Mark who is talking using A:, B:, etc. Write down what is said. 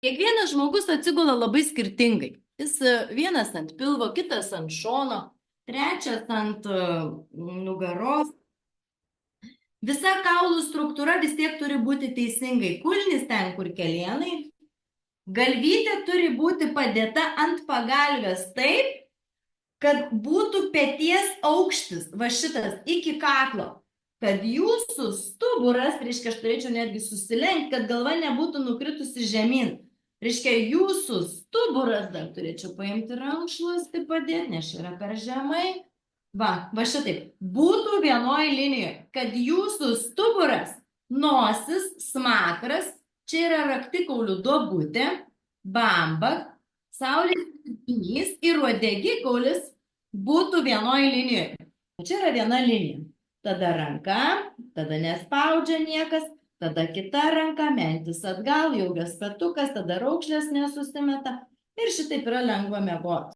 A: Kiekvienas žmogus atsigula labai skirtingai. Jis vienas ant pilvo, kitas ant šono, trečias ant nugaros. Visa kaulų struktūra vis tiek turi būti teisingai. Kulnis ten, kur kelienai. Galvytė turi būti padėta ant pagalvės taip, kad būtų peties aukštis, va šitas, iki kaklo. Kad jūsų stuburas, reiškia, aš turėčiau netgi susilenkti, kad galva nebūtų nukritusi žemyn. Reiškia, jūsų stuburas, dar turėčiau paimti rankšluostį padėti, nes yra per žemai. Va šitaip, būtų vienoje linijoje, kad jūsų stuburas, nosis, smakras, čia yra raktikaulių duobutė, bamba, saulės spindulys ir uodegikaulis būtų vienoje linijoje. Čia yra viena linija. Tada ranka, tada nespaudžia niekas, tada kita ranka, mentis atgal, ilgas petukas, tada raukšlės nesusimeta ir šitaip yra lengva miegoti.